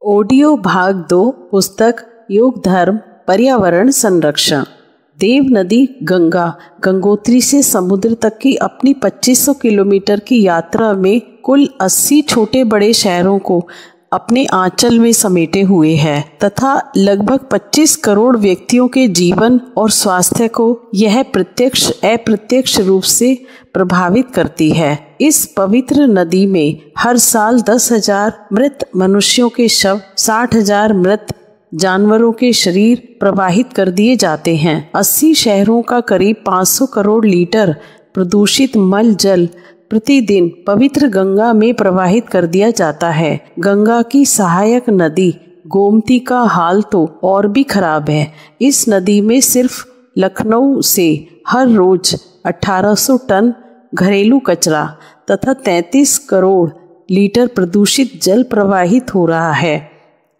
Audio भाग 2 पुस्तक योग धर्म पर्यावरण संरक्षण। देव नदी गंगा गंगोत्री से समुद्र तक की अपनी 2500 किलोमीटर की यात्रा में कुल 80 छोटे बड़े शहरों को अपने आंचल में समेटे हुए है तथा लगभग 25 करोड़ व्यक्तियों के जीवन और स्वास्थ्य को यह प्रत्यक्ष अप्रत्यक्ष रूप से प्रभावित करती है। इस पवित्र नदी में हर साल 10,000 मृत मनुष्यों के शव, 60,000 मृत जानवरों के शरीर प्रवाहित कर दिए जाते हैं। 80 शहरों का करीब 500 करोड़ लीटर प्रदूषित मल जल प्रतिदिन पवित्र गंगा में प्रवाहित कर दिया जाता है। गंगा की सहायक नदी गोमती का हाल तो और भी खराब है। इस नदी में सिर्फ लखनऊ से हर रोज 1800 टन घरेलू कचरा तथा 33 करोड़ लीटर प्रदूषित जल प्रवाहित हो रहा है।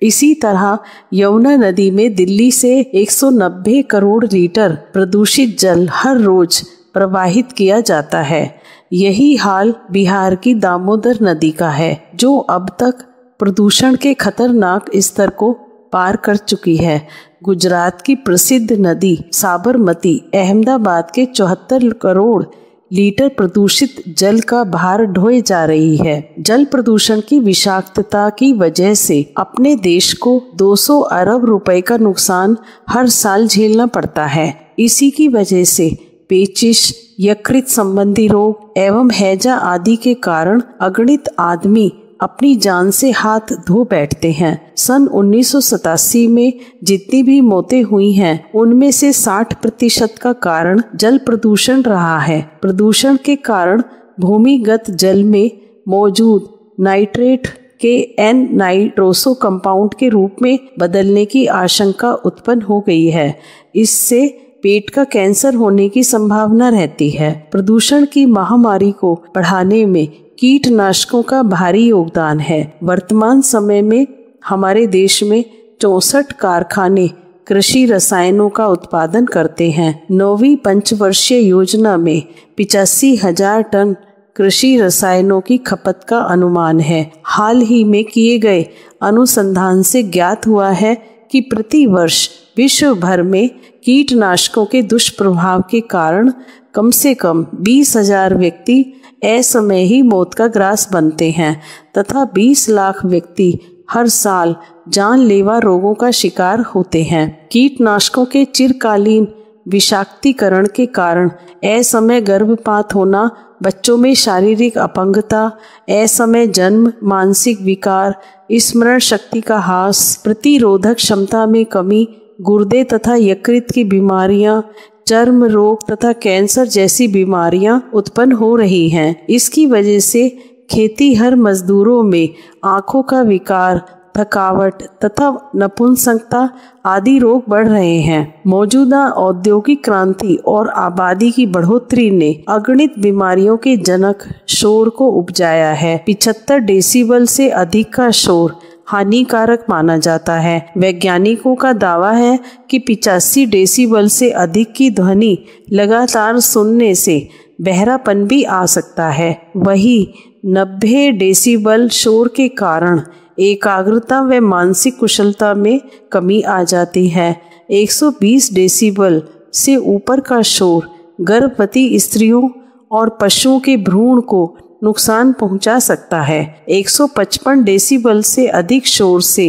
इसी तरह यमुना नदी में दिल्ली से 190 करोड़ लीटर प्रदूषित जल हर रोज प्रवाहित किया जाता है। यही हाल बिहार की दामोदर नदी का है, जो अब तक प्रदूषण के खतरनाक स्तर को पार कर चुकी है। गुजरात की प्रसिद्ध नदी साबरमती अहमदाबाद के 74 करोड़ लीटर प्रदूषित जल का भार ढोए जा रही है। जल प्रदूषण की विषाक्तता की वजह से अपने देश को 200 अरब रुपए का नुकसान हर साल झेलना पड़ता है। इसी की वजह से पेचिश, यकृत संबंधी रोग एवं हैजा आदि के कारण अगणित आदमी अपनी जान से हाथ धो बैठते हैं। सन 1987 में जितनी भी मौतें हुई हैं, उनमें से 60% का कारण जल प्रदूषण रहा है। प्रदूषण के कारण भूमिगत जल में मौजूद नाइट्रेट के एन नाइट्रोसो कंपाउंड के रूप में बदलने की आशंका उत्पन्न हो गई है। इससे पेट का कैंसर होने की संभावना रहती है। प्रदूषण की महामारी को बढ़ाने में कीटनाशकों का भारी योगदान है। वर्तमान समय में हमारे देश में 64 कारखाने कृषि रसायनों का उत्पादन करते हैं। 9वीं पंचवर्षीय योजना में 85,000 टन कृषि रसायनों की खपत का अनुमान है। हाल ही में किए गए अनुसंधान से ज्ञात हुआ है कि प्रति वर्ष विश्व भर में कीटनाशकों के दुष्प्रभाव के कारण कम से कम 20,000 व्यक्ति असमय ही मौत का ग्रास बनते हैं तथा 20 लाख व्यक्ति हर साल जानलेवा रोगों का शिकार होते हैं। कीटनाशकों के चिरकालीन विषाक्तीकरण के कारण असमय गर्भपात होना, बच्चों में शारीरिक अपंगता, असमय जन्म, मानसिक विकार, स्मरण शक्ति का ह्रास, प्रतिरोधक क्षमता में कमी, गुर्दे तथा यकृत की बीमारियां, चर्म रोग तथा कैंसर जैसी बीमारियां उत्पन्न हो रही हैं। इसकी वजह से खेतीहर मजदूरों में आंखों का विकार, थकावट तथा नपुंसकता आदि रोग बढ़ रहे हैं। मौजूदा औद्योगिक क्रांति और आबादी की बढ़ोतरी ने अगणित बीमारियों के जनक शोर को उपजाया है। 75 डेसिबल से अधिक का शोर हानिकारक माना जाता है। वैज्ञानिकों का दावा है कि 85 डेसिबल से अधिक की ध्वनि लगातार सुनने से बहरापन भी आ सकता है। वही 90 डेसिबल शोर के कारण एकाग्रता व मानसिक कुशलता में कमी आ जाती है। 120 डेसिबल से ऊपर का शोर गर्भवती स्त्रियों और पशुओं के भ्रूण को नुकसान पहुंचा सकता है। 155 डेसिबल से अधिक शोर से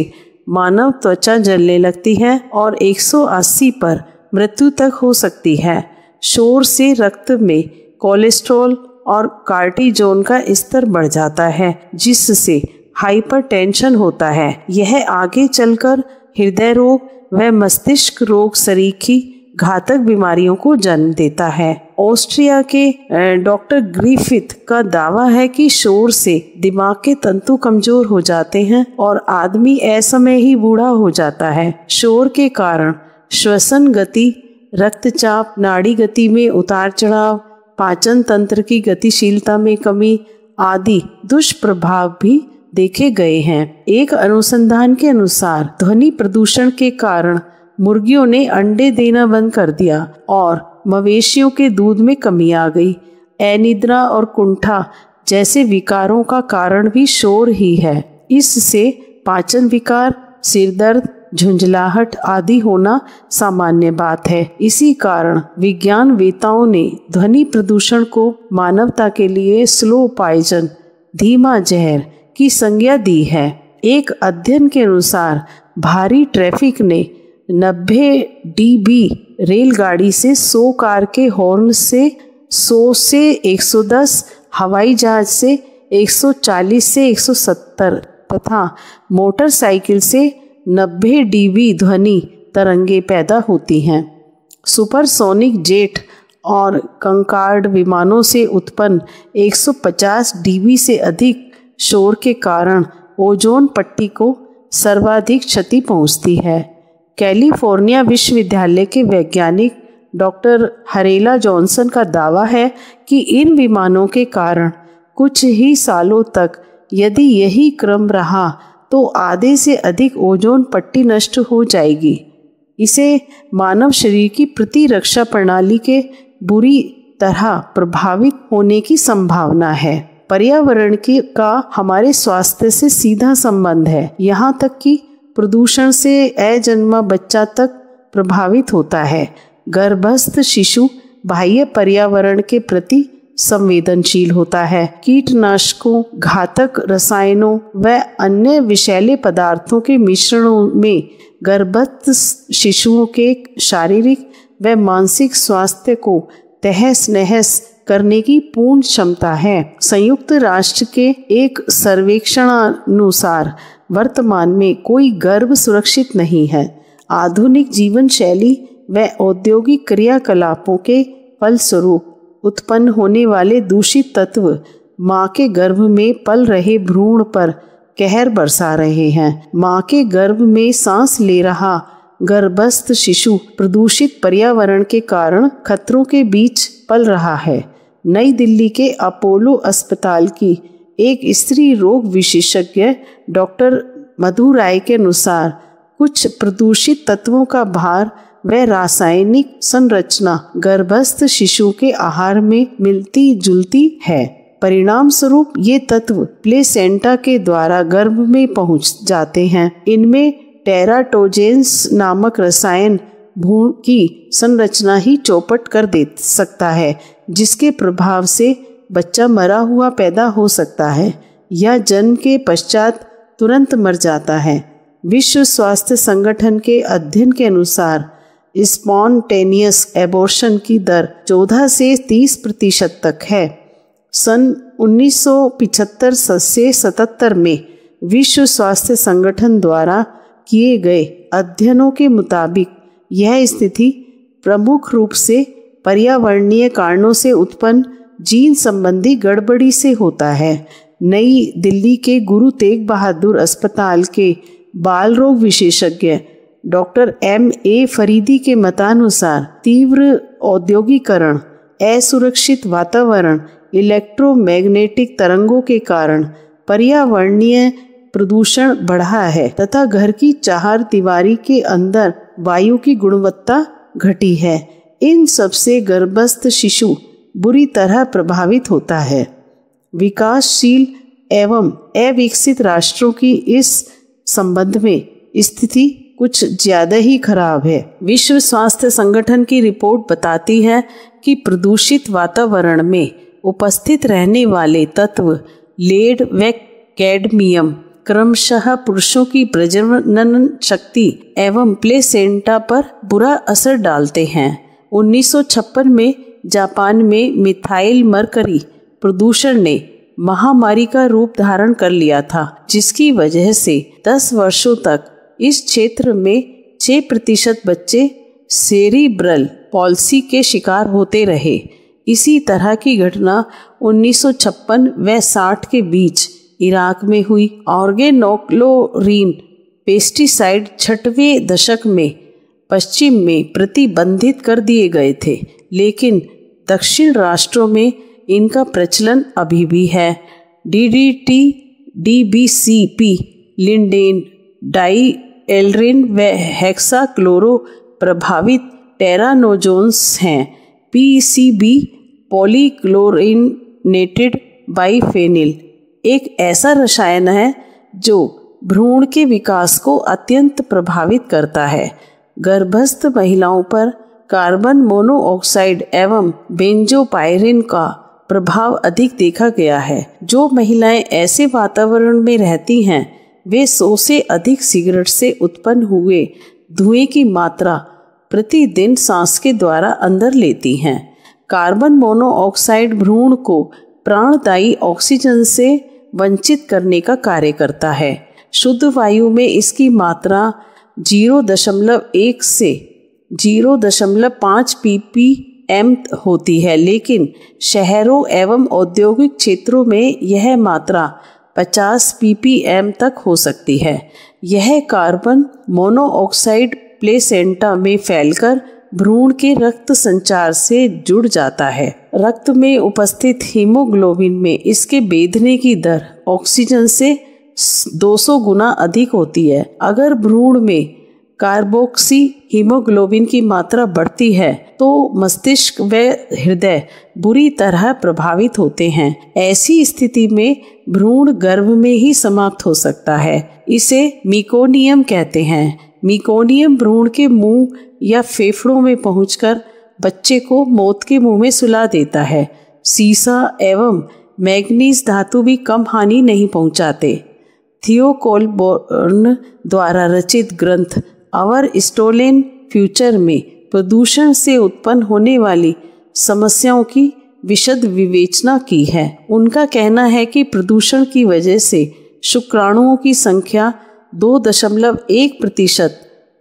मानव त्वचा जलने लगती है और 180 पर मृत्यु तक हो सकती है। शोर से रक्त में कोलेस्ट्रॉल और कार्टिजोन का स्तर बढ़ जाता है, जिससे हाइपरटेंशन होता है। यह आगे चलकर हृदय रोग व मस्तिष्क रोग सरीखी घातक बीमारियों को जन्म देता है। ऑस्ट्रिया के डॉक्टर ग्रिफिथ का दावा है कि शोर से दिमाग के तंतु कमजोर हो जाते हैं और आदमी असमय ही बूढ़ा हो जाता है। शोर के कारण श्वसन गति, रक्तचाप, नाड़ी गति में उतार चढ़ाव, पाचन तंत्र की गतिशीलता में कमी आदि दुष्प्रभाव भी देखे गए हैं। एक अनुसंधान के अनुसार ध्वनि प्रदूषण के कारण मुर्गियों ने अंडे देना बंद कर दिया और मवेशियों के दूध में कमी आ गई। अनिद्रा और कुंठा जैसे विकारों का कारण भी शोर ही है। इससे पाचन विकार, सिर दर्द, झुंझलाहट आदि होना सामान्य बात है। इसी कारण विज्ञानवेत्ताओं ने ध्वनि प्रदूषण को मानवता के लिए स्लो पॉइजन, धीमा जहर की संज्ञा दी है। एक अध्ययन के अनुसार भारी ट्रैफिक ने 90 डीबी रेलगाड़ी से 100 कार के हॉर्न से 100 से 110, हवाई जहाज से 140 से 170 तथा मोटरसाइकिल से 90 डीबी ध्वनि तरंगे पैदा होती हैं। सुपरसोनिक जेट और कंकॉर्ड विमानों से उत्पन्न 150 डीबी से अधिक शोर के कारण ओजोन पट्टी को सर्वाधिक क्षति पहुंचती है। कैलिफोर्निया विश्वविद्यालय के वैज्ञानिक डॉक्टर हरेला जॉनसन का दावा है कि इन विमानों के कारण कुछ ही सालों तक यदि यही क्रम रहा तो आधे से अधिक ओजोन पट्टी नष्ट हो जाएगी। इसे मानव शरीर की प्रतिरक्षा प्रणाली के बुरी तरह प्रभावित होने की संभावना है। पर्यावरण का हमारे स्वास्थ्य से सीधा संबंध है, यहाँ तक कि प्रदूषण से अजन्मा बच्चा तक प्रभावित होता है। गर्भस्थ शिशु बाह्य पर्यावरण के प्रति संवेदनशील होता है। कीटनाशकों, घातक रसायनों व अन्य विषैले पदार्थों के मिश्रणों में गर्भस्थ शिशुओं के शारीरिक व मानसिक स्वास्थ्य को तहस नहस करने की पूर्ण क्षमता है। संयुक्त राष्ट्र के एक सर्वेक्षणानुसार वर्तमान में कोई गर्भ सुरक्षित नहीं है। आधुनिक जीवन शैली व औद्योगिक क्रियाकलापों के फलस्वरूप उत्पन्न होने वाले दूषित तत्व माँ के गर्भ में पल रहे भ्रूण पर कहर बरसा रहे हैं। माँ के गर्भ में सांस ले रहा गर्भस्थ शिशु प्रदूषित पर्यावरण के कारण खतरों के बीच पल रहा है। नई दिल्ली के अपोलो अस्पताल की एक स्त्री रोग विशेषज्ञ डॉक्टर मधु राय के अनुसार कुछ प्रदूषित तत्वों का भार व रासायनिक संरचना गर्भस्थ शिशु के आहार में मिलती जुलती है। परिणाम स्वरूप ये तत्व प्लेसेंटा के द्वारा गर्भ में पहुंच जाते हैं। इनमें टेराटोजेंस नामक रसायन भ्रूण की संरचना ही चौपट कर दे सकता है, जिसके प्रभाव से बच्चा मरा हुआ पैदा हो सकता है या जन्म के पश्चात तुरंत मर जाता है। विश्व स्वास्थ्य संगठन के अध्ययन के अनुसार स्पॉन्टेनियस एबॉर्शन की दर 14 से 30% तक है। सन 1975 से 77 में विश्व स्वास्थ्य संगठन द्वारा किए गए अध्ययनों के मुताबिक यह स्थिति प्रमुख रूप से पर्यावरणीय कारणों से उत्पन्न जीन संबंधी गड़बड़ी से होता है। नई दिल्ली के गुरु तेग बहादुर अस्पताल के बाल रोग विशेषज्ञ डॉक्टर M.A. फरीदी के मतानुसार तीव्र औद्योगिकरण, असुरक्षित वातावरण, इलेक्ट्रोमैग्नेटिक तरंगों के कारण पर्यावरणीय प्रदूषण बढ़ा है तथा घर की चार दीवारी के अंदर वायु की गुणवत्ता घटी है। इन सबसे गर्भस्थ शिशु बुरी तरह प्रभावित होता है। विकासशील एवं अविकसित राष्ट्रों की इस संबंध में स्थिति कुछ ज्यादा ही खराब है। विश्व स्वास्थ्य संगठन की रिपोर्ट बताती है कि प्रदूषित वातावरण में उपस्थित रहने वाले तत्व लेड व कैडमियम क्रमशः पुरुषों की प्रजनन शक्ति एवं प्लेसेंटा पर बुरा असर डालते हैं। 1956 में जापान में मिथाइल मरकरी प्रदूषण ने महामारी का रूप धारण कर लिया था, जिसकी वजह से 10 वर्षों तक इस क्षेत्र में 6% बच्चे सेरिब्रल पॉल्सी के शिकार होते रहे। इसी तरह की घटना 1956 व 60 के बीच इराक में हुई। ऑर्गेनोक्लोरीन पेस्टिसाइड 6वें दशक में पश्चिम में प्रतिबंधित कर दिए गए थे, लेकिन दक्षिण राष्ट्रों में इनका प्रचलन अभी भी है। DDT, DBCP, लिंडेन, डाइएल्ड्रिन व हेक्साक्लोरो प्रभावित टेरानोजोन्स हैं। PCB, पॉलीक्लोरिनेटेड बाइफेनिल, एक ऐसा रसायन है जो भ्रूण के विकास को अत्यंत प्रभावित करता है। गर्भस्थ महिलाओं पर कार्बन मोनोऑक्साइड एवं बेंजोपायरिन का प्रभाव अधिक देखा गया है। जो महिलाएं ऐसे वातावरण में रहती हैं वे 100 से अधिक सिगरेट से उत्पन्न हुए धुएं की मात्रा प्रतिदिन सांस के द्वारा अंदर लेती हैं। कार्बन मोनोऑक्साइड भ्रूण को प्राणदायी ऑक्सीजन से वंचित करने का कार्य करता है। शुद्ध वायु में इसकी मात्रा 0.1 से 0.5 ppm होती है, लेकिन शहरों एवं औद्योगिक क्षेत्रों में यह मात्रा 50 ppm तक हो सकती है। यह कार्बन मोनोऑक्साइड प्लेसेंटा में फैलकर भ्रूण के रक्त संचार से जुड़ जाता है। रक्त में उपस्थित हीमोग्लोबिन में इसके बेधने की दर ऑक्सीजन से 200 गुना अधिक होती है। अगर भ्रूण में कार्बोक्सी हीमोग्लोबिन की मात्रा बढ़ती है तो मस्तिष्क व हृदय बुरी तरह प्रभावित होते हैं। ऐसी स्थिति में भ्रूण गर्भ में ही समाप्त हो सकता है। इसे मीकोनियम कहते हैं। मीकोनियम भ्रूण के मुंह या फेफड़ों में पहुंचकर बच्चे को मौत के मुंह में सुला देता है। सीसा एवं मैग्नीज धातु भी कम हानि नहीं पहुंचाते। थियो कोलबोर्न द्वारा रचित ग्रंथ आवर स्टोलन फ्यूचर में प्रदूषण से उत्पन्न होने वाली समस्याओं की विशद विवेचना की है। उनका कहना है कि प्रदूषण की वजह से शुक्राणुओं की संख्या 2.1%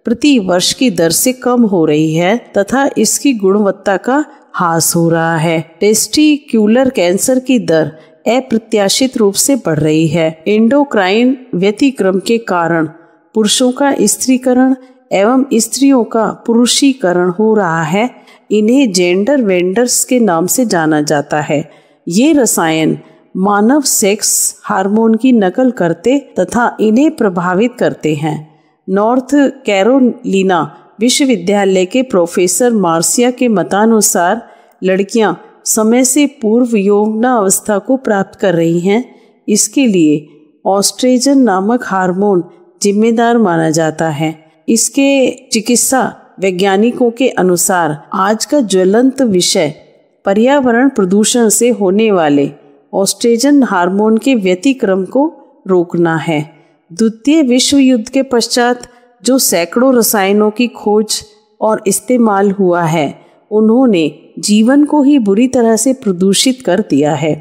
प्रति वर्ष की दर से कम हो रही है तथा इसकी गुणवत्ता का ह्रास हो रहा है। टेस्टिक्यूलर कैंसर की दर अप्रत्याशित रूप से बढ़ रही है। एंडोक्राइन व्यतिक्रम के कारण पुरुषों का स्त्रीकरण एवं स्त्रियों का पुरुषीकरण हो रहा है। इन्हें जेंडर वेंडर्स के नाम से जाना जाता है। ये रसायन मानव सेक्स हार्मोन की नकल करते तथा इन्हें प्रभावित करते हैं। नॉर्थ कैरोलिना विश्वविद्यालय के प्रोफेसर मार्सिया के मतानुसार लड़कियां समय से पूर्व यौवनावस्था को प्राप्त कर रही हैं। इसके लिए ऑस्ट्रेजन नामक हार्मोन जिम्मेदार माना जाता है। इसके चिकित्सा वैज्ञानिकों के अनुसार आज का ज्वलंत विषय पर्यावरण प्रदूषण से होने वाले ऑस्ट्रेजन हार्मोन के व्यतिक्रम को रोकना है। द्वितीय विश्व युद्ध के पश्चात जो सैकड़ों रसायनों की खोज और इस्तेमाल हुआ है उन्होंने जीवन को ही बुरी तरह से प्रदूषित कर दिया है।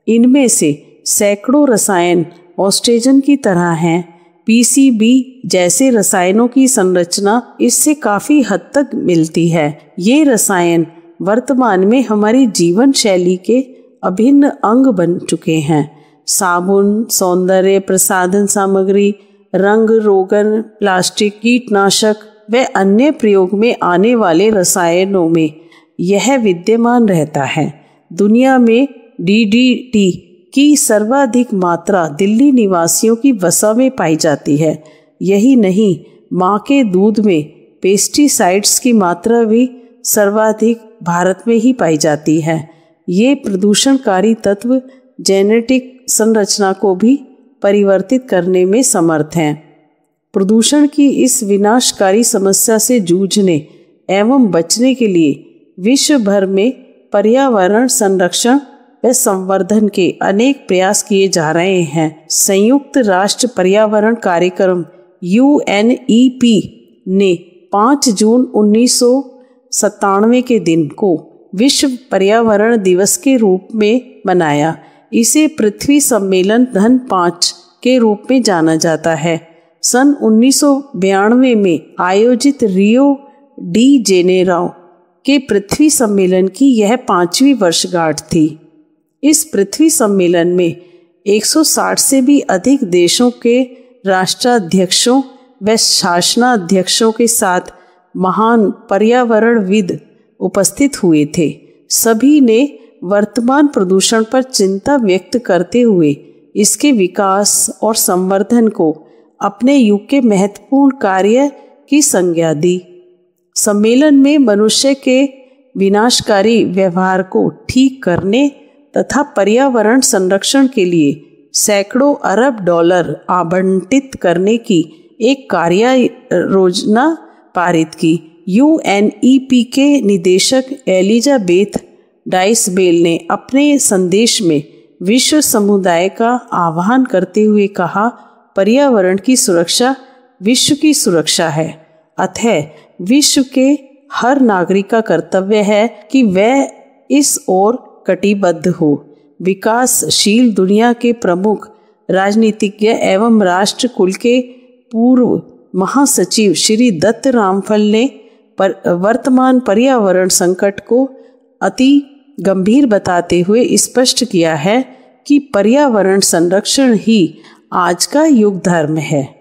इनमें से सैकड़ों रसायन ऑस्ट्रेजन की तरह हैं। पीसीबी जैसे रसायनों की संरचना इससे काफ़ी हद तक मिलती है। ये रसायन वर्तमान में हमारी जीवन शैली के अभिन्न अंग बन चुके हैं। साबुन, सौंदर्य प्रसाधन सामग्री, रंग रोगन, प्लास्टिक, कीटनाशक व अन्य प्रयोग में आने वाले रसायनों में यह विद्यमान रहता है। दुनिया में डीडीटी की सर्वाधिक मात्रा दिल्ली निवासियों की वसा में पाई जाती है। यही नहीं, माँ के दूध में पेस्टिसाइड्स की मात्रा भी सर्वाधिक भारत में ही पाई जाती है। ये प्रदूषणकारी तत्व जेनेटिक संरचना को भी परिवर्तित करने में समर्थ हैं। प्रदूषण की इस विनाशकारी समस्या से जूझने एवं बचने के लिए विश्व भर में पर्यावरण संरक्षण व संवर्धन के अनेक प्रयास किए जा रहे हैं। संयुक्त राष्ट्र पर्यावरण कार्यक्रम UNEP ने 5 जून 1997 के दिन को विश्व पर्यावरण दिवस के रूप में मनाया। इसे पृथ्वी सम्मेलन धन 5 के रूप में जाना जाता है। सन 1992 में आयोजित रियो डी जेनेरो के पृथ्वी सम्मेलन की यह 5वीं वर्षगांठ थी। इस पृथ्वी सम्मेलन में 160 से भी अधिक देशों के राष्ट्राध्यक्षों व शासनाध्यक्षों के साथ महान पर्यावरणविद उपस्थित हुए थे। सभी ने वर्तमान प्रदूषण पर चिंता व्यक्त करते हुए इसके विकास और संवर्धन को अपने युग के महत्वपूर्ण कार्य की संज्ञा दी। सम्मेलन में मनुष्य के विनाशकारी व्यवहार को ठीक करने तथा पर्यावरण संरक्षण के लिए सैकड़ों अरब डॉलर आवंटित करने की एक कार्य योजना पारित की। यूएनईपी के निदेशक एलिजाबेथ डाइसबेल ने अपने संदेश में विश्व समुदाय का आह्वान करते हुए कहा, पर्यावरण की सुरक्षा विश्व की सुरक्षा है, अतः विश्व के हर नागरिक का कर्तव्य है कि वह इस ओर कटिबद्ध हो। विकासशील दुनिया के प्रमुख राजनीतिज्ञ एवं राष्ट्र कुल के पूर्व महासचिव श्री दत्त रामफल ने वर्तमान पर्यावरण संकट को अति गंभीर बताते हुए स्पष्ट किया है कि पर्यावरण संरक्षण ही आज का युग धर्म है।